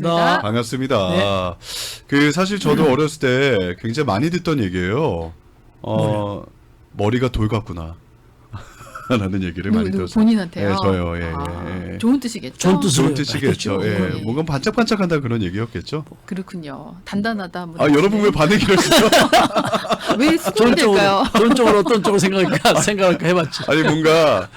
반갑습니다. 반갑습니다. 네. 그 사실 저도 어렸을 때 굉장히 많이 듣던 얘기예요. 머리가 돌 같구나. 라는 얘기를 많이 들었어요. 본인한테요? 네, 저요. 좋은 뜻이겠죠? 좋은 뜻이겠죠. 예. 뭔가 반짝반짝한다 그런 얘기였겠죠. 그렇군요. 단단하다. 뭐 여러분 왜 반응이 이러시죠? 왜 수긍될까요? 좋은 쪽으로 어떤 쪽으로 생각할까 해봤지. 아니 뭔가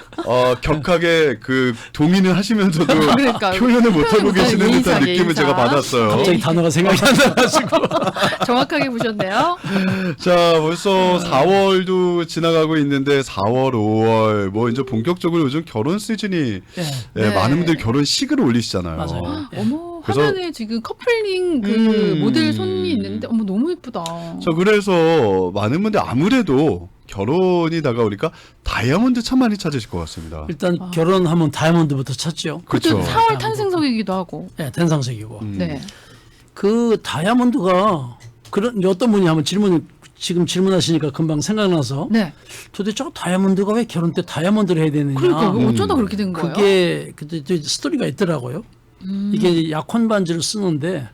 격하게 그 동의는 하시면서도 그러니까, 표현을 못하고 계시는 듯한 예의상, 느낌을 예의상. 제가 받았어요. 갑자기 단어가 생각이 안 나가지고. 정확하게 보셨네요. 자, 벌써 4월도 지나가고 있는데 4월, 5월 뭐 이제 본격적으로 요즘 결혼 시즌이 네. 많은 분들이 결혼식을 올리시잖아요. 맞아요. 어머, 그래서- 화면에 지금 커플링 그 모델 손이 있는데 어머 너무 예쁘다. 그래서 많은 분들 아무래도 결혼이 다가오니까 다이아몬드 참 많이 찾으실 것 같습니다. 일단 결혼하면 다이아몬드부터 찾죠. 그것도 그렇죠. 4월 탄생석이기도 하고. 네, 된상색이고. 네. 그 다이아몬드가 그런 어떤 분이 한번 지금 질문하시니까 금방 생각나서 네. 도대체 다이아몬드가 왜 결혼 때 다이아몬드를 해야 되느냐. 그러니까 어쩌다 그렇게 된 거예요? 그게 그때 스토리가 있더라고요. 이게 약혼 반지를 쓰는데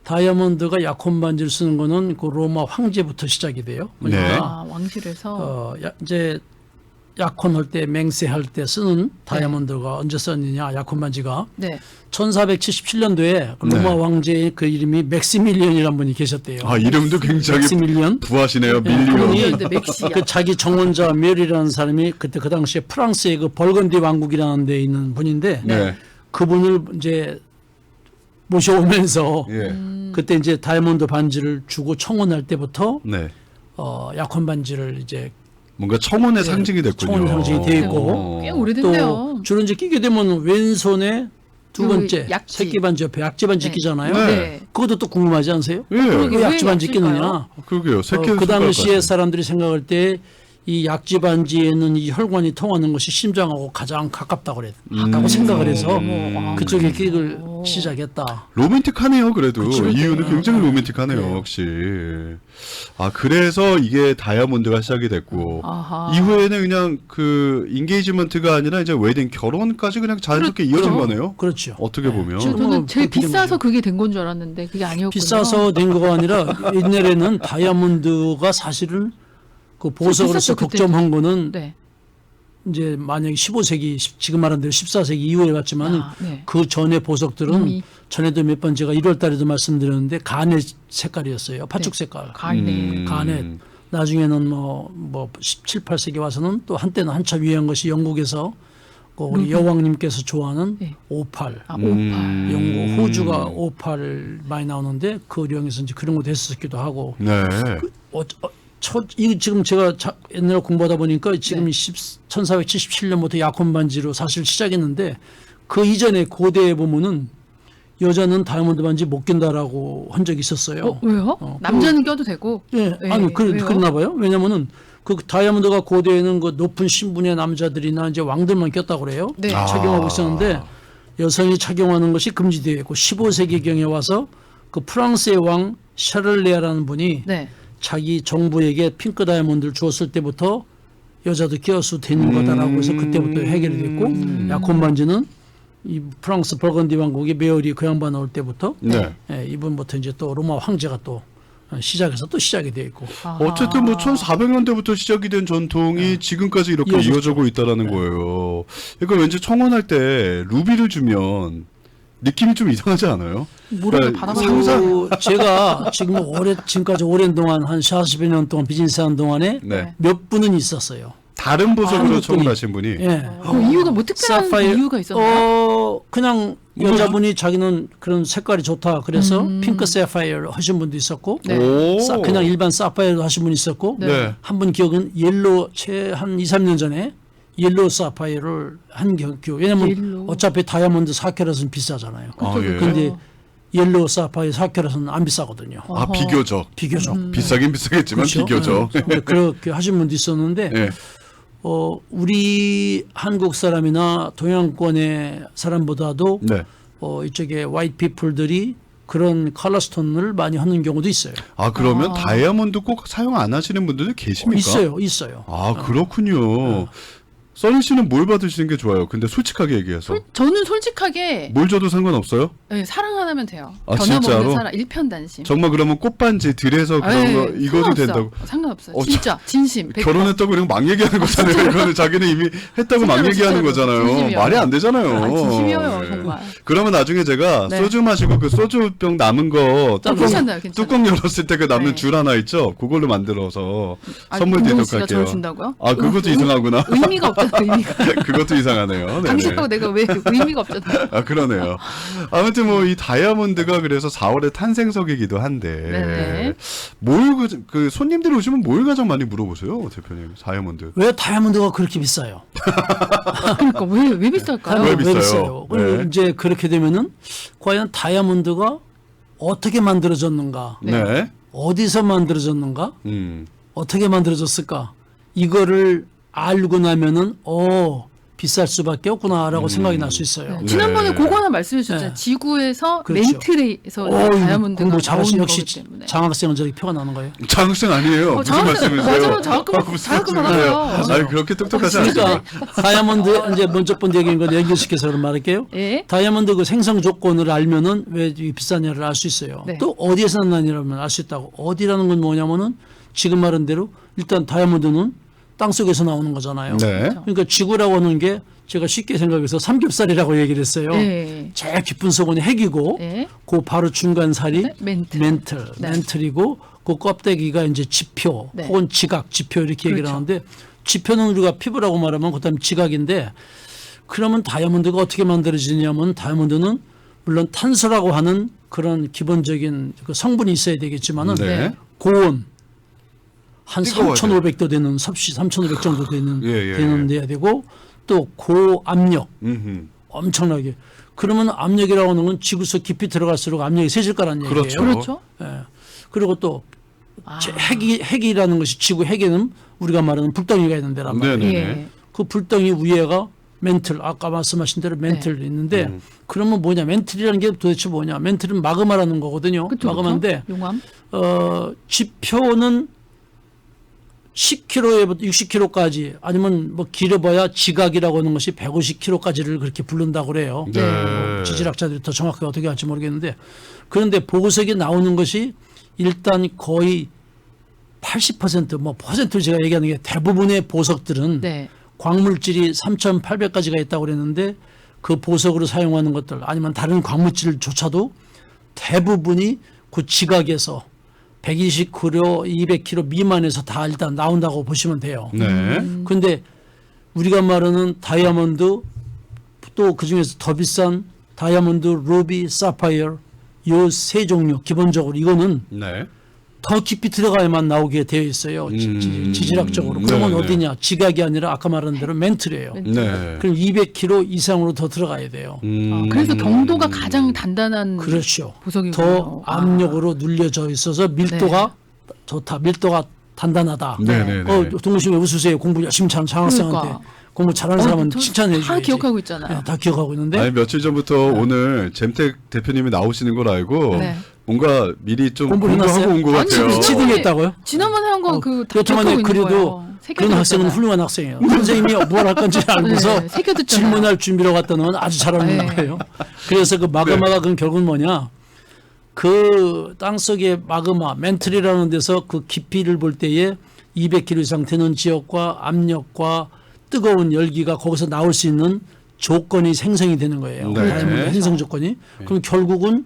다이아몬드가 약혼 반지를 쓰는 거는 그 로마 황제부터 시작이 돼요. 네. 왕실에서. 이제 약혼할 때 맹세할 때 쓰는 다이아몬드가 언제 썼느냐 약혼 반지가 네. 1477년도에 로마 왕제의 그 이름이 맥시밀리언이라는 분이 계셨대요. 이름도 굉장히 맥시밀리언. 부하시네요. 그분이 밀리언. 근데 맥시야. 그 자기 정원자 멜이라는 사람이 그때 그 당시에 프랑스의 그 벌건디 왕국이라는 데 있는 분인데 네. 그분을 이제 모셔오면서 예. 그때 이제 다이아몬드 반지를 주고 청혼할 때부터 네. 약혼 반지를 이제 뭔가 청혼의 상징이 됐군요. 청혼의 상징이 돼 있고 꽤 또 오래됐네요. 주로 이제 끼게 되면 왼손에 두 그 번째 약지. 새끼 반지 옆에 약지 반지 네. 끼잖아요. 네. 그것도 또 궁금하지 않으세요? 예. 그러게. 왜 왜 약지 반지 약지일까요? 끼느냐? 그러게요. 새끼 그 당시에 사람들이 생각할 때 이 약지 반지에는 이 혈관이 통하는 것이 심장하고 가장 가깝다고 생각을 해서 그쪽에 끼를 시작했다. 로맨틱하네요. 그래도 그쵸. 이유는 굉장히 로맨틱하네요. 역시. 그래서 이게 다이아몬드가 시작이 됐고 아하. 이후에는 그냥 그 인게이지먼트가 아니라 이제 웨딩 결혼까지 그냥 자연스럽게 이어진 거네요. 그렇죠. 어떻게 보면. 저는 제일 그렇게 된 비싸서 거죠. 그게 된 건 줄 알았는데 그게 아니었군요. 비싸서 된 거가 아니라 옛날에는 다이아몬드가 사실은 그 보석으로서 비쌌죠, 독점한 거는 네. 이제 만약에 15세기 지금 말한 대로 14세기 이후에 갔지만 네. 그 전에 보석들은 이미. 전에도 몇 번 제가 1월 달에도 말씀드렸는데 가넷 색깔이었어요. 팥죽 네. 색깔. 가네. 가넷. 나중에는 뭐 17, 18세기 와서는 또 한때는 한참 유행한 것이 영국에서 그 우리 여왕님께서 좋아하는 네. 오팔. 오팔. 영국, 호주가 오팔 많이 나오는데 그 령에서 이제 그런 것도 했었기도 하고. 네. 이 지금 제가 옛날에 공부하다 보니까 지금 네. 1477년부터 약혼 반지로 사실 시작했는데 그 이전에 고대에 보면은 여자는 다이아몬드 반지 못 낀다라고 한 적이 있었어요. 왜요? 남자는 껴도 되고. 예, 네, 아니 왜요? 그랬나 봐요. 왜냐면은 그 다이아몬드가 고대에는 그 높은 신분의 남자들이나 이제 왕들만 꼈다고 그래요. 네. 착용하고 있었는데 여성이 착용하는 것이 금지되어 있고 15세기경에 와서 그 프랑스의 왕 샤를레아라는 분이 네. 자기 정부에게 핑크 다이아몬드를 주었을 때부터 여자도 끼어서 되는 거다라고 해서 그때부터 해결이 됐고 약혼 반지는 이 프랑스 벌건디 왕국의 메어리 그 양반 나올 때부터 네. 이분부터 이제 또 로마 황제가 또 시작해서 또 시작이 돼 있고. 아하. 어쨌든 뭐 1400년대부터 시작이 된 전통이 지금까지 이렇게 이어졌죠. 이어지고 있다라는 거예요. 그러니까 왠지 청혼할 때 루비를 주면 느낌이 좀 이상하지 않아요? 뭐라도 그러니까 받아가지고. 제가 지금까지 오랜 동안 한 40여 년 동안 비즈니스 하는 동안에 네. 몇 분은 있었어요. 다른 보석으로 한국 분이. 청혼하신 분이. 예. 그 이유가 뭐 특별한 이유가 있었나요? 그냥 여자분이 자기는 그런 색깔이 좋다 그래서 핑크 사파이어 하신 분도 있었고 네. 오. 그냥 일반 사파이어도 하신 분이 있었고 네. 한 분 기억은 옐로 한 2, 3년 전에 옐로 사파이어를 한 기억. 왜냐면 옐로우. 어차피 다이아몬드 4캐럿은 비싸잖아요. 아, 예. 근데 옐로 사파이어 4캐럿은 안 비싸거든요. 아, 비교적. 비교적. 비싸긴 비싸겠지만 그렇죠? 비교적. 네. 그렇게 하신 분도 있었는데 네. 우리 한국 사람이나 동양권의 사람보다도 네. 이쪽에 화이트 피플들이 그런 컬러스톤을 많이 하는 경우도 있어요. 그러면 다이아몬드 꼭 사용 안 하시는 분들도 계십니까? 있어요. 그렇군요. 써니 씨는 뭘 받으시는 게 좋아요? 근데 솔직하게 얘기해서. 저는 솔직하게 뭘 줘도 상관없어요? 네, 사랑 하나면 돼요. 아, 변함없는 진짜로? 사랑, 일편단심. 정말 그러면 꽃반지 들에서 그런 네, 거 이거도 상관없어요. 된다고? 상관없어요. 어, 진짜 진심. 100%. 결혼했다고 그냥 막 얘기하는 거잖아요. 이거는 자기는 이미 했다고 막 진짜로, 얘기하는 진짜로. 거잖아요. 진심이요. 말이 안 되잖아요. 아, 진심이에요, 예. 정말. 그러면 나중에 제가 네. 소주 마시고 그 소주병 남은 거 아, 괜찮아요, 괜찮아요. 뚜껑 열었을 때 그 남는 네. 줄 하나 있죠? 그걸로 만들어서 아, 선물 김동훈 드리도록 씨가 할게요. 저를 준다고요? 아, 그것도 이상하구나. 의미가 없잖아요, 의미가. 그것도 이상하네요. 네네. 당신하고 내가 왜 의미가 없잖아요. 아, 그러네요. 아무튼 뭐 이 다이아몬드가 그래서 4월의 탄생석이기도 한데 네네. 그 손님들이 오시면 뭘 가장 많이 물어보세요, 대표님? 다이아몬드. 왜 다이아몬드가 그렇게 비싸요? 그러니까 왜 비쌀까요? 왜 다이아몬드가 비싸요? 그리고 네. 이제 그렇게 되면은 과연 다이아몬드가 어떻게 만들어졌는가? 네. 어디서 만들어졌는가? 음. 어떻게 만들어졌을까? 이거를 알고 나면은 비쌀 수밖에 없구나라고 생각이 날 수 있어요. 네. 지난번에 네. 그거 하나 말씀해 주셨잖아요. 네. 지구에서 그렇죠. 멘틀에서 다이아몬드가 공부 잘하신 나오는 역시 거기 때문에. 장학생은 저기 표가 나는 거예요. 장학생 아니에요. 무슨 말씀이세요? 맞아요. 자학금 무슨 자학금 말씀이세요? 받았어요. 아니 그렇게 똑똑하지 않습니다. 그러니까 다이아몬드 이제 먼저 번 얘기인 거 연결시켜서 그럼 말할게요. 예. 다이아몬드 그 생성 조건을 알면은 왜 비싸냐를 알 수 있어요. 네. 또 어디에서 났냐면 알 수 있다고. 어디라는 건 뭐냐면은 지금 말한 대로 일단 다이아몬드는 땅 속에서 나오는 거잖아요. 네. 그러니까 지구라고 하는 게 제가 쉽게 생각해서 삼겹살이라고 얘기를 했어요. 네. 제일 깊은 속은 핵이고 네. 그 바로 중간 살이 네, 멘틀. 네. 멘틀이고 그 껍데기가 이제 지표 네. 혹은 지각, 지표 이렇게 얘기를 그렇죠. 하는데 지표는 우리가 피부라고 말하면 그다음 지각인데 그러면 다이아몬드가 어떻게 만들어지냐면 다이아몬드는 물론 탄소라고 하는 그런 기본적인 그 성분이 있어야 되겠지만은 네. 고온 한 뜨거워야 3,500도 되는 섭씨 3,500 정도 되는 예. 데야 되고 또 고압력 음흠. 엄청나게 그러면 압력이라고 하는 건 지구속 깊이 들어갈수록 압력이 세질 거라는 얘기예요. 그렇죠. 그렇죠. 예. 그리고 또 아. 핵이라는 것이 지구 핵에는 우리가 말하는 불덩이가 있는 데란 말이에요. 네네네. 예. 그 불덩이 위에가 멘틀 아까 말씀하신 대로 멘틀이 있는데 그러면 뭐냐 멘틀이라는 게 도대체 뭐냐 멘틀은 마그마라는 거거든요. 그쵸, 마그마인데 그쵸? 용암. 지표는 10km에부터 60km까지 아니면 뭐 길어봐야 지각이라고 하는 것이 150km까지를 그렇게 부른다고 그래요. 네. 뭐 지질학자들이 더 정확하게 어떻게 할지 모르겠는데 그런데 보고석에 나오는 것이 일단 거의 80%뭐 퍼센트 제가 얘기하는 게 대부분의 보석들은 네. 광물질이 3,800가지가 있다고 그랬는데 그 보석으로 사용하는 것들 아니면 다른 광물질조차도 대부분이 그 지각에서 120km, 200km 미만에서 다 일단 나온다고 보시면 돼요. 네. 근데 우리가 말하는 다이아몬드 또 그중에서 더 비싼 다이아몬드, 루비, 사파이어 요 세 종류 기본적으로 이거는 네. 더 깊이 들어가야만 나오게 되어 있어요. 지질학적으로. 그러면 네네. 어디냐? 지각이 아니라 아까 말한 대로 멘틀이에요. 네. 그럼 200km 이상으로 더 들어가야 돼요. 아, 그래서 경도가 가장 단단한 그렇죠. 보석이군요. 더 압력으로 눌려져 있어서 밀도가 좋다. 밀도가 단단하다. 네네네. 동훈 왜 웃으세요? 공부 열심히 잘하는 장학생한테. 그러니까. 공부 잘하는 사람은 저 칭찬해 줘야지. 다 기억하고 있잖아요. 네, 다 기억하고 있는데 아니 며칠 전부터 오늘 잼택 대표님이 나오시는 걸 알고 네. 뭔가 미리 좀 공부를 공부하고 해놨어요? 온 것 아니, 같아요. 진짜 치등했다고요? 지난번에 한 거 그 다 여튼간에 기억하고 있는 그래도 거예요. 그런 학생은 훌륭한 학생이에요. 선생님이 뭘 할 건지 알고서 네, 새겨 듣잖아요. 질문할 준비로 갔다는 건 아주 잘하는 네. 거예요. 그래서 그 마그마가 그건 결국은 뭐냐? 그 땅속의 마그마, 멘틀이라는 데서 그 깊이를 볼 때에 200km 이상 되는 지역과 압력과 뜨거운 열기가 거기서 나올 수 있는 조건이 생성이 되는 거예요. 네. 다이아몬드 행성 조건이. 그럼 결국은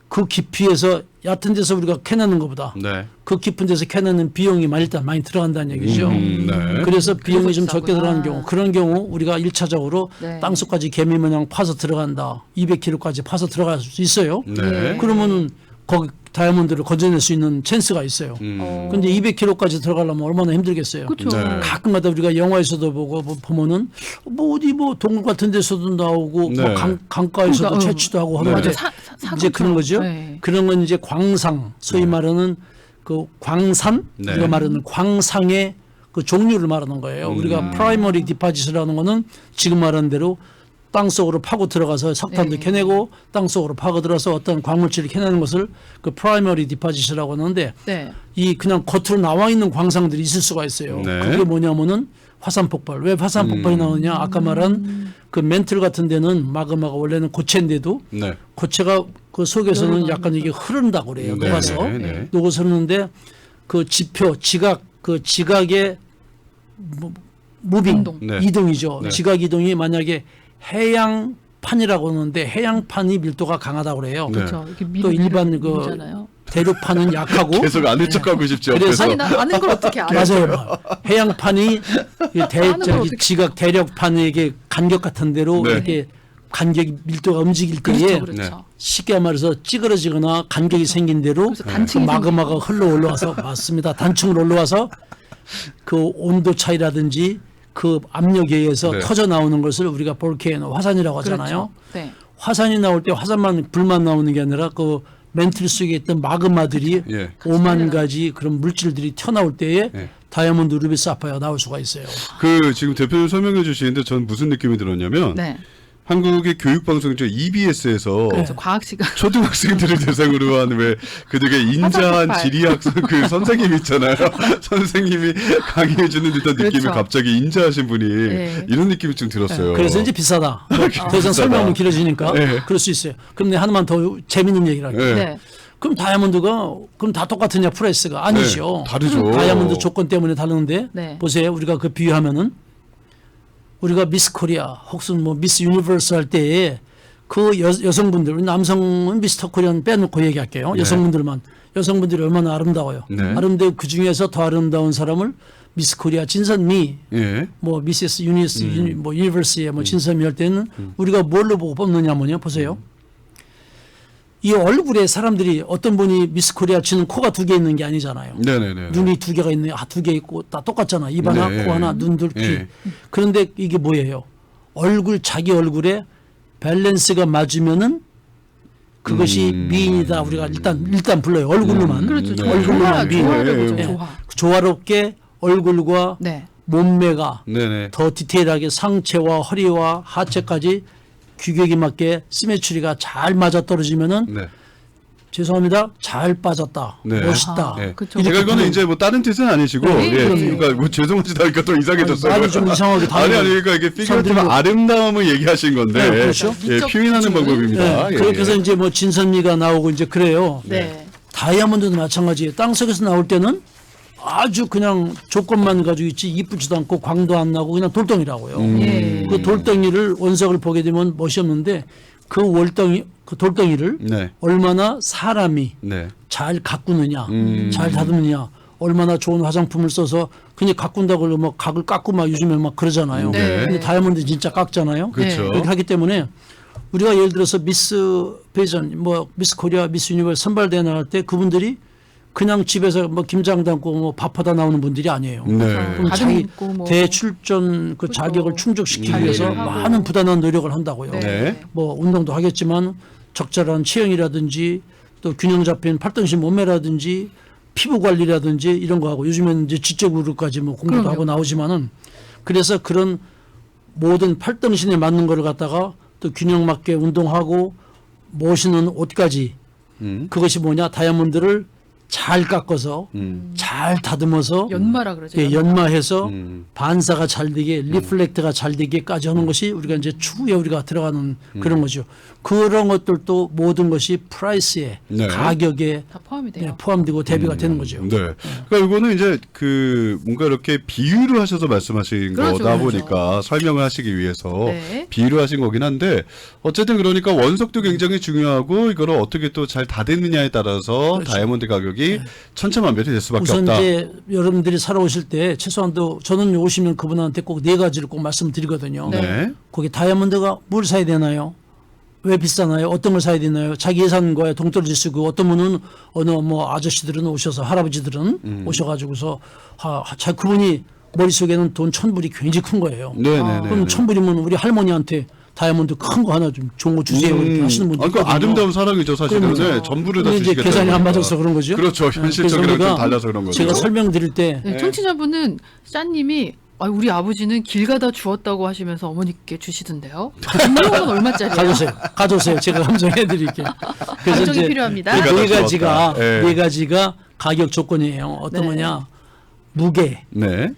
그 깊이에서 얕은 데서 우리가 캐내는 것보다 네. 그 깊은 데서 캐내는 비용이 일단 많이 들어간다는 얘기죠. 네. 그래서 비용이 좀 적게 비싸구나. 들어가는 경우 그런 경우 우리가 1차적으로 네. 땅속까지 개미 모양 파서 들어간다. 200km까지 파서 들어갈 수 있어요. 네. 그러면은 거기 다이아몬드를 건져낼 수 있는 찬스가 있어요. 근데 200km까지 들어가려면 얼마나 힘들겠어요. 그렇죠. 네. 가끔가다 우리가 영화에서도 보고 보면은 뭐 어디 뭐 동굴 같은 데서도 나오고 네. 뭐 강가에서도 그러니까, 채취도 하고 네. 하는데 맞아. 이제 그런 거죠. 네. 그런 건 이제 광상, 소위 말하는 그 광산, 네. 우리가 말하는 광상의 그 종류를 말하는 거예요. 우리가 프라이머리 디파짓이라는 거는 지금 말한 대로 땅 속으로 파고 들어가서 석탄도 네. 캐내고 땅 속으로 파고 들어서 어떤 광물질을 캐내는 것을 그 프라이머리 디파짓이라고 하는데 네. 이 그냥 겉으로 나와 있는 광상들이 있을 수가 있어요. 네. 그게 뭐냐면은 화산 폭발. 왜 화산 폭발이 나오느냐? 아까 말한 그 멘틀 같은 데는 마그마가 원래는 고체인데도 네. 고체가 그 속에서는 열어가는 약간 이게 흐른다고 그래요. 네, 녹아서. 네, 네. 녹아서 흐르는데 그 지표, 지각, 그 지각의 무빙, 운동. 네. 이동이죠. 네. 지각 이동이 만약에 해양판이라고 하는데 해양판이 밀도가 강하다고 그래요. 네. 그렇죠. 이렇게 또 일반 그 밀잖아요. 대륙판은 약하고 계속 아는 척하고 싶죠. 그래서- 아니 나 아는 걸 어떻게 알아? 맞아요. 해양판이 이 하는 걸 어떻게- 지각 대륙판에게 간격 같은 데로 네. 이렇게 간격이 밀도가 움직일 때에 그렇죠, 그렇죠. 네. 쉽게 말해서 찌그러지거나 간격이 생긴 대로 그래서 그 단층이 마그마가 흘러 올라와서 맞습니다. 단층으로 올라와서 그 온도 차이라든지 그 압력에 의해서 네. 터져 나오는 것을 우리가 볼케이노 화산이라고 하잖아요. 그렇죠. 네. 화산이 나올 때 화산만 불만 나오는 게 아니라 그 멘틀 속에 있던 마그마들이 예. 5만 가지 그런 물질들이 튀어나올 때에 예. 다이아몬드, 루비, 사파이어가 나올 수가 있어요. 그 지금 대표님 설명해 주시는데 전 무슨 느낌이 들었냐면 네. 한국의 교육방송이죠 EBS에서 그래서 과학 시간 초등학생들을 대상으로 한 왜 그 되게 인자한 화산폭발. 지리학생 그 선생님 있잖아요. 선생님이 강의해 주는 듯한 느낌이 그렇죠. 갑자기 인자하신 분이 네. 이런 느낌이 좀 들었어요. 그래서 이제 비싸다. 더 이상 비싸다. 설명은 길어지니까 네. 그럴 수 있어요. 그럼 내가 하나만 더 재밌는 얘기를 할게요. 네. 네. 그럼 다이아몬드가 그럼 다 똑같으냐 프라이스가 아니죠. 네, 다르죠. 다이아몬드 조건 때문에 다른데 네. 보세요. 우리가 그 비유하면은 우리가 미스 코리아 혹은 뭐 미스 유니버스 할 때에 그 여성분들 우리 남성은 미스터 코리안 빼놓고 얘기할게요. 네. 여성분들이 얼마나 아름다워요. 네. 아름다워 그 중에서 더 아름다운 사람을 미스 코리아 진선미 예. 뭐 미세스 유니스 뭐 유니버스의 뭐 진선미 할 때는 우리가 뭘로 보고 뽑느냐면요. 보세요. 이 얼굴에 사람들이 어떤 분이 미스 코리아 치는 코가 2개 있는 게 아니잖아요. 네네네. 눈이 2개가 있네. 2개 있고 다 똑같잖아. 입 하나, 네. 코 하나, 눈, 둘, 귀. 네. 그런데 이게 뭐예요? 자기 얼굴에 밸런스가 맞으면은 그것이 미인이다. 우리가 일단 불러요. 얼굴로만. 그렇죠. 네. 얼굴로만 미인. 조화를 보죠. 네. 조화. 조화롭게 얼굴과 네. 몸매가 네네. 더 디테일하게 상체와 허리와 하체까지 규격에 맞게 시메트리가 잘 맞아 떨어지면은 네. 죄송합니다. 잘 빠졌다. 네. 멋있다. 네. 그쵸. 제가 이거는 이제 뭐 다른 뜻은 아니시고 네, 예, 네. 그러니까 뭐 죄송하지다 하니까 또 이상해졌어요. 말이 좀 이상하게 아니 다르네. 그러니까 이게 피규어티브 사람들이 아름다움을 얘기하신 건데 네, 그렇죠. 예, 미적 표현하는 기준을. 방법입니다. 네, 예, 그렇게 해서 예. 이제 뭐 진선미가 나오고 이제 그래요. 네. 다이아몬드도 마찬가지예요. 땅속에서 나올 때는 아주 그냥 조건만 가지고 있지 이쁘지도 않고 광도 안 나고 그냥 돌덩이라고요. 예. 그 돌덩이를 원석을 보게 되면 멋이 없는데 그 돌덩이를 네. 얼마나 사람이 네. 잘 가꾸느냐, 잘 다듬느냐, 얼마나 좋은 화장품을 써서 그냥 가꾼다고 그러면 뭐 각을 깎고 막 요즘에 막 그러잖아요. 네. 근데 다이아몬드 진짜 깎잖아요. 그렇죠. 그렇게 하기 때문에 우리가 예를 들어서 미스 패전, 뭐 미스 코리아, 미스 유니버스 선발대회 나갈 때 그분들이 그냥 집에서 뭐 김장 담고 뭐 밥하다 나오는 분들이 아니에요. 네. 그럼 가득 자기 있고 뭐. 대출전 그 그렇죠. 자격을 충족시키기 관리를 위해서 하고. 많은 부단한 노력을 한다고요. 네. 네. 뭐 운동도 하겠지만 적절한 체형이라든지 또 균형 잡힌 팔등신 몸매라든지 피부 관리라든지 이런 거 하고 요즘에는 이제 지적으로까지 뭐 공부도 그럼요. 하고 나오지만은 그래서 그런 모든 팔등신에 맞는 거를 갖다가 또 균형 맞게 운동하고 멋있는 옷까지 그것이 뭐냐 다이아몬드를 잘 깎아서 잘 다듬어서 연마라 그러죠. 예, 연마해서 음. 반사가 잘 되게 리플렉트가 잘 되게까지 하는 것이 우리가 이제 추후에 우리가 들어가는 그런 거죠. 그런 것들도 모든 것이 프라이스에 네. 가격에 다 포함이 돼요. 포함되고 대비가 되는 거죠. 네. 그러니까 이거는 이제 그 뭔가 이렇게 비유를 하셔서 말씀하신 그렇죠, 거다 그렇죠. 보니까 설명을 하시기 위해서 네. 비유를 하신 거긴 한데 어쨌든 그러니까 원석도 굉장히 중요하고 이거를 어떻게 또 잘 다듬느냐에 따라서 그렇죠. 다이아몬드 가격이 천차만별이 될 수밖에 우선 없다. 이제 여러분들이 살아오실 때 최소한도 저는 오시면 그분한테 꼭 4가지를 꼭 말씀드리거든요. 네. 거기 다이아몬드가 뭘 사야 되나요? 왜 비싸나요? 어떤 걸 사야 되나요? 자기 예산과의 동떨어질 수 있고 어떤 분은 어느 뭐 아저씨들은 오셔서 할아버지들은 오셔가지고서 그분이 머릿속에는 돈 1,000불이 굉장히 큰 거예요. 네네네. 그럼 1,000불이면 우리 할머니한테 다이아몬드 큰 거 하나 좀 좋은 거 주세요 이렇게 하시는 분들 그러니까 아름다운 사랑이죠 사실은. 네, 전부를 다 이제 주시겠다. 계산이 안 맞아서 그런 거죠. 그렇죠. 그래서 현실적이랑 좀 우리가 달라서 그런 거죠. 제가 설명드릴 때 네, 청취자분은 짠님이 우리 아버지는 길 가다 주웠다고 하시면서 어머니께 주시던데요. 금융은 얼마짜리예요? 가져오세요. 제가 감정해드릴게요. 그래서 감정이 이제 필요합니다. 길 가다 네 가지가 주웠다. 예. 네 가지가 가격 조건이에요. 어떤 네. 거냐? 무게, 네.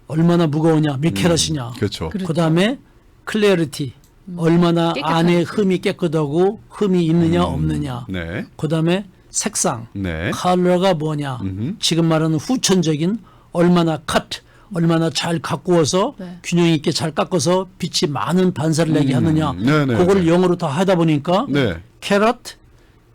얼마나 무거우냐, 몇 캐럿이냐. 그렇죠. 그렇죠. 그다음에 클래리티, 얼마나 깨끗한지. 안에 흠이 깨끗하고 흠이 있느냐 없느냐. 네. 그다음에 색상, 네. 컬러가 뭐냐. 지금 말하는 후천적인 얼마나 컷, 얼마나 잘 가꾸어서 네. 균형 있게 잘 깎아서 빛이 많은 반사를 내게 하느냐. 네네. 그걸 영어로 다 하다 보니까 네. 캐럿,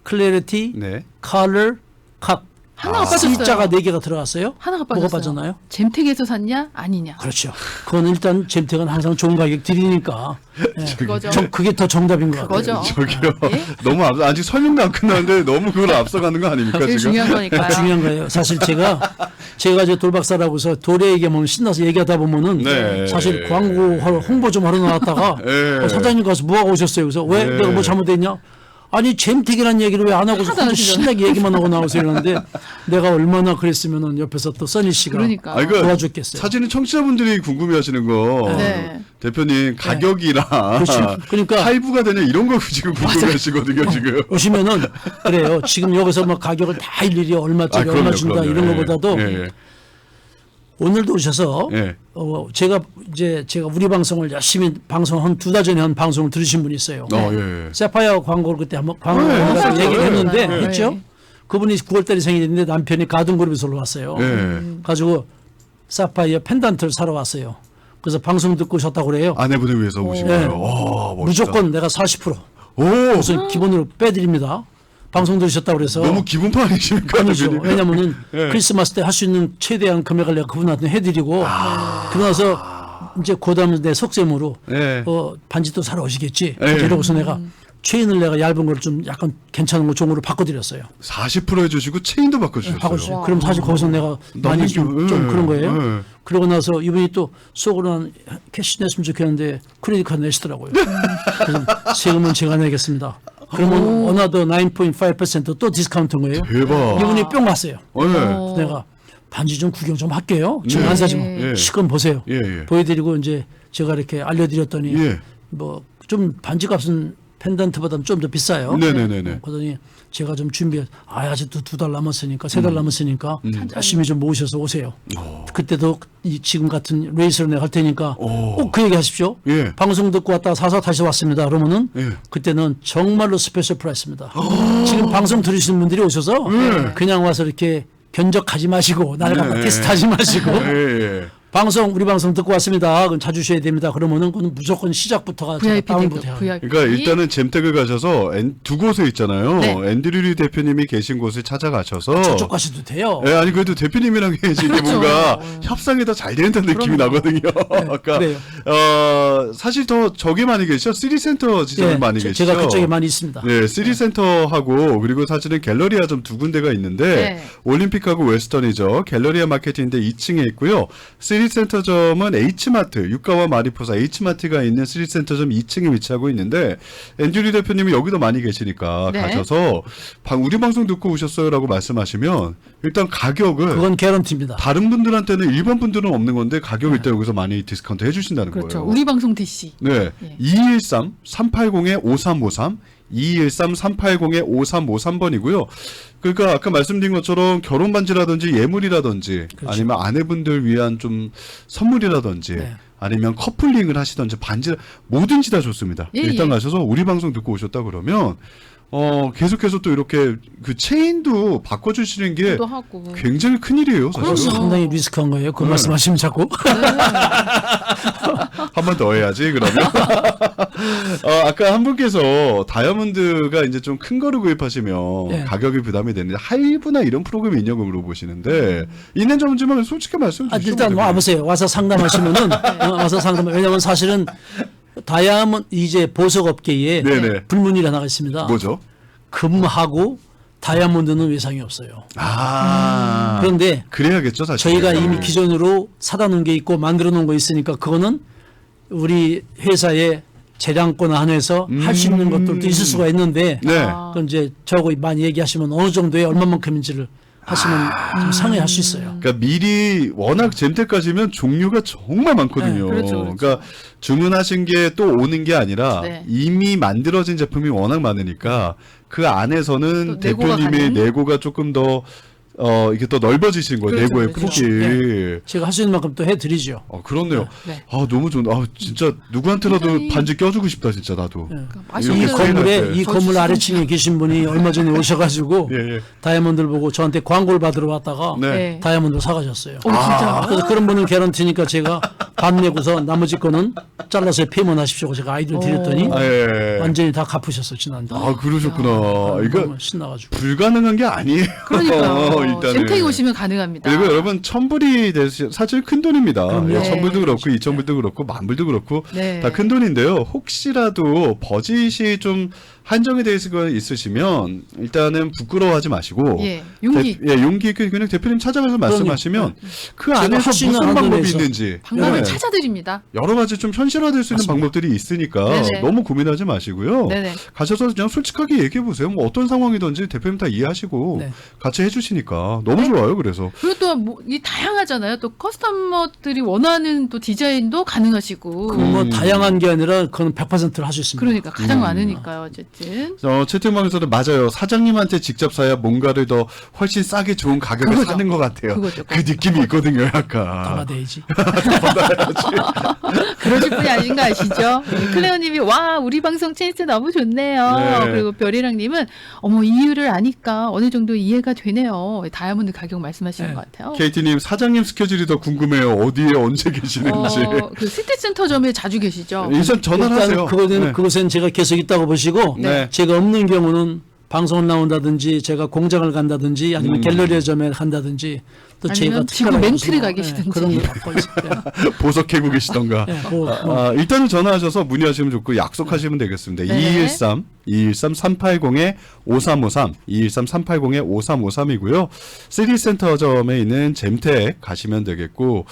클래리티, 네. 컬러, 컷. 하나가 빠졌어요. C자가 4개가 들어갔어요. 하나가 빠졌어요. 뭐가 빠졌나요? 잼택에서 샀냐 아니냐. 그렇죠. 그건 일단 잼택은 항상 좋은 가격 드리니까. 예. 그거죠. 그게 더 정답인 것 같아요. 그거죠. 저기요. 예? 너무 아직 설명도 안 끝났는데 너무 그걸 앞서가는 거 아닙니까 제일 지금? 중요한 거니까요. 중요한 거예요. 사실 제가 저 돌박사라고서 도래 얘기하면 신나서 얘기하다 보면은 네. 사실 광고 홍보 좀 하러 나왔다가 네. 사장님 가서 뭐 하고 오셨어요? 그래서 왜 네. 내가 뭐 잘못했냐? 아니 잼택이라는 얘기를 왜 안 하고 하나도 혼자 안 하시죠. 신나게 얘기만 하고 나오세요? 이러는데 내가 얼마나 그랬으면은 옆에서 또 써니 씨가 그러니까. 아, 이거 도와줬겠어요. 사진은 청취자분들이 궁금해하시는 거. 네. 대표님 가격이랑 그렇죠. 그러니까 할부가 되냐 이런 거 지금 궁금해하시거든요 지금. 오시면은 그래요. 지금 여기서 막 가격을 다 일일이 얼마짜리 그럼요, 얼마 준다 그럼요. 이런 예, 것보다도 예, 오늘도 오셔서 예. 제가 우리 방송을 열심히 방송 한 2달 전에 한 방송을 들으신 분이 있어요. 예. 세파이어 광고를 그때 한번 맞아요. 얘기를 네, 했는데 네. 했죠. 그분이 9월달에 생일인데 남편이 가든그룹에서 올라왔어요. 예. 가지고 사파이어 펜던트를 사러 왔어요. 그래서 방송 듣고 오셨다고 그래요. 아내분을 위해서 오신 네. 거예요. 와, 멋있다. 무조건 내가 40% 오. 우선 기본으로 빼드립니다. 방송 들으셨다고 그래서 너무 기분파 아니십니까? 아니죠. 대표님? 왜냐면은 예. 크리스마스 때 할 수 있는 최대한 금액을 내가 그분한테 해드리고 그러나서 이제 그다음에 내 속셈으로 예. 반지도 사러 오시겠지. 예. 이러고서 내가 체인을 내가 얇은 걸 좀 약간 괜찮은 거 종으로 바꿔드렸어요. 40% 해주시고 체인도 바꿔주셨어요. 바꿔주세요. 그럼 사실 거기서 내가 많이 좀 그런 거예요. 예. 그러고 나서 이분이 또 속으로는 캐시 냈으면 좋겠는데 크레딧 카드 내시더라고요. 그래서 세금은 제가 내겠습니다. 그러면 어나더 9.5%또 디스카운트인 거예요. 대박. 이분이 뿅 왔어요. 예. 그래서 내가 반지 좀 구경 좀 할게요. 지금 네. 안 사지만 예. 시간 보세요. 예, 예. 보여드리고 이제 제가 이렇게 알려드렸더니 예. 뭐 좀 반지 값은 펜던트보다는 좀 더 비싸요. 네네네네. 그러더니 제가 좀 아직도 2달 남았으니까 3달 남았으니까 열심히 좀 모으셔서 오세요. 그때도 지금 같은 레이스를 내가 할 테니까 오. 꼭 그 얘기 하십시오. 예. 방송 듣고 왔다가 사서 다시 왔습니다. 그러면은 예. 그때는 정말로 스페셜 프라이스입니다. 지금 방송 들으시는 분들이 오셔서 그냥 와서 이렇게 견적하지 마시고 나를 갖다 네. 테스트하지 마시고 예. 우리 방송 듣고 왔습니다. 그럼 자주 주셔야 됩니다. 그러면은 그건 무조건 시작부터가 제가 VIP 다운부터 대표, 해요. VIP. 그러니까 일단은 잼택을 가셔서 두 곳에 있잖아요. 네. 앤드류리 대표님이 계신 곳을 찾아가셔서 저쪽 가셔도 돼요. 예, 아니 그래도 대표님이랑 계신 게 그렇죠. 뭔가 협상이 더 잘 되는 느낌이 나거든요. 아까 그래요. 사실 더 저기 많이 계시죠. 시리센터 지점에 예, 많이 계시죠. 제가 그쪽에 많이 있습니다. 네, 시리센터하고 그리고 사실은 갤러리아 좀 두 군데가 있는데 네. 올림픽하고 웨스턴이죠. 갤러리아 마켓인데 2층에 있고요. 시리센터점은 H마트, 유가와 마리포사 H마트가 있는 시리센터점 2층에 위치하고 있는데 앤드류 대표님이 여기도 많이 계시니까 네. 가셔서 우리 방송 듣고 오셨어요라고 말씀하시면 일단 가격을 그건 개런티입니다. 다른 분들한테는 일반 분들은 없는 건데 가격 일단 여기서 많이 디스카운트 해주신다는 그렇죠. 거예요. 우리 방송 DC. 네, 예. 213-380-5353 213-380-5353번이고요. 그러니까 아까 말씀드린 것처럼 결혼 반지라든지 예물이라든지 그렇죠. 아니면 아내분들 위한 좀 선물이라든지 네. 아니면 커플링을 하시든지 반지 뭐든지 다 좋습니다. 예, 일단 예. 가셔서 우리 방송 듣고 오셨다 그러면 계속해서 또 이렇게 그 체인도 바꿔주시는 게 또 하고. 굉장히 큰일이에요. 그건 사실. 상당히 리스크한 거예요. 그 말씀하시면 자꾸. 한 번 더 해야지 그러면. 아까 한 분께서 다이아몬드가 이제 좀 큰 거를 구입하시면 예. 가격이 부담이 되는데 할부나 이런 프로그램이 있냐고 물어보시는데 있는 점지만 솔직히 말씀 주시죠. 일단 와보세요. 와서 상담하시면은 와서 왜냐면 사실은 다이아몬드 이제 보석업계에 네네. 불문이 하나가 있습니다. 뭐죠? 금하고 다이아몬드는 외상이 없어요. 그런데 그래야겠죠 사실. 저희가 이미 기존으로 사다 놓은 게 있고 만들어 놓은 거 있으니까 그거는 우리 회사의 재량권 안에서 할 수 있는 것들도 있을 수가 있는데 네. 그건 이제 저하고 많이 얘기하시면 어느 정도에 얼마만큼인지를 하시면 좀 상의할 수 있어요. 그러니까 미리 워낙 잼택까지면 종류가 정말 많거든요. 네, 그렇죠, 그렇죠. 그러니까 주문하신 게 또 오는 게 아니라 네. 이미 만들어진 제품이 워낙 많으니까 그 안에서는 또 내고가 대표님의 가능? 내고가 조금 더 이게 또 넓어지신 거예요. 그렇죠, 내고의 그렇죠. 폭이. 제가 할 수 있는 만큼 또 해드리죠. 그렇네요. 네. 너무 좋은. 진짜 누구한테라도 굉장히- 반지 껴주고 싶다 진짜 나도. 예. 아시는 이 이렇게 분들은 건물에 네. 이 저 건물 지금 아래층에 계신 분이 얼마 전에 오셔가지고 예. 다이아몬드를 보고 저한테 광고를 받으러 왔다가 네. 네. 다이아몬드를 사가셨어요. 진짜. 그래서 그런 분은 개런티니까 제가 반 내고서 나머지 거는 잘라서 폐문하십시오. 제가 아이디어 드렸더니 예. 완전히 다 갚으셨어 지난달. 그러셨구나. 이거 너무 신나가지고. 불가능한 게 아니에요. 그러니까요. 일단은. 잼택이 오시면 가능합니다. 그리고 여러분 1,000불이 사실 큰 돈입니다. 그럼요. 1,000불도 네. 그렇고 2,000불도 그렇고 10,000불도 그렇고 네. 다 큰 돈인데요. 혹시라도 버짓이 좀 한정이 되어 있으시면 일단은 부끄러워하지 마시고 예, 용기. 용기 있게 그냥 대표님 찾아가서 말씀하시면 그 제가 안에서 할 수 있는 무슨 방법이 안에서 있는지 방법을 네. 찾아드립니다. 여러 가지 좀 현실화될 수 있는 맞습니다. 방법들이 있으니까 네네. 너무 고민하지 마시고요. 네네. 가셔서 그냥 솔직하게 얘기해 보세요. 뭐 어떤 상황이든지 대표님 다 이해하시고 네. 같이 해주시니까 너무 네. 좋아요. 그래서 그리고 또 이 다양하잖아요. 또 커스터머들이 원하는 또 디자인도 가능하시고. 뭐 다양한 게 아니라 그건 100%를 할 수 있습니다. 그러니까 가장 많으니까요. 어쨌든. 채팅방에서는 맞아요. 사장님한테 직접 사야 뭔가를 더 훨씬 싸게 좋은 가격에 그거죠. 사는 것 같아요. 그거죠. 그 느낌이 있거든요. 약간. 담아대야지. 그러실 분이 아닌가 아시죠? 클레어님이 와 우리 방송 체인스 너무 좋네요. 네. 그리고 별이랑님은 어머 이유를 아니까 어느 정도 이해가 되네요. 다이아몬드 가격 말씀하시는 네. 것 같아요. KT님 사장님 스케줄이 더 궁금해요. 어디에 언제 계시는지. 그 시티센터점에 자주 계시죠? 일단 전화를 일단 하세요. 그것은 제가 계속 있다고 보시고 네. 제가 없는 경우는 방송을 나온다든지 제가 공장을 간다든지 아니면 갤러리점에 간다든지 또 제가 아니면 지구 특별하게 멘트를 무슨, 가 계시든지. 그런 거 바꿔 있어요. 보석 캐고 계시던가. 일단은 전화하셔서 문의하시면 좋고 약속하시면 되겠습니다. 네. 213-380-5353, 213-380-5353이고요. 시리센터점에 있는 잼택 가시면 되겠고,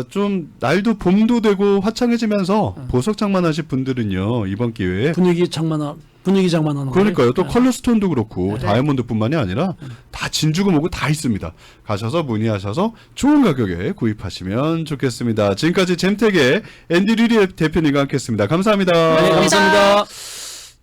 좀 날도 봄도 되고 화창해지면서 보석 장만하실 분들은요, 이번 기회에 분위기 장만하는 그러니까요. 또 거예요. 컬러스톤도 그렇고 네. 다이아몬드뿐만이 아니라 다 진주고 뭐고 다 있습니다. 가셔서 문의하셔서 좋은 가격에 구입하시면 좋겠습니다. 지금까지 잼택의 앤디 류리 대표님과 함께했습니다. 감사합니다. 네, 감사합니다.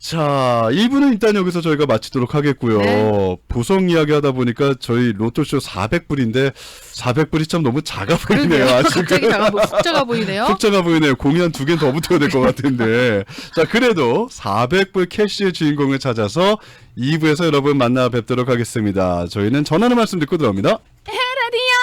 자, 1부는 일단 여기서 저희가 마치도록 하겠고요. 네. 보석 이야기 하다 보니까 저희 로또쇼 400불인데 400불이 참 너무 작아 보이네요. 그러게요. 아직은. 갑자기 훅 작아 보이네요. 숫자가 보이네요. 공이 한 2개 더 붙어야 될 것 같은데. 자, 그래도 400불 캐시의 주인공을 찾아서 2부에서 여러분 만나 뵙도록 하겠습니다. 저희는 전하는 말씀 듣고 들어옵니다. 라디오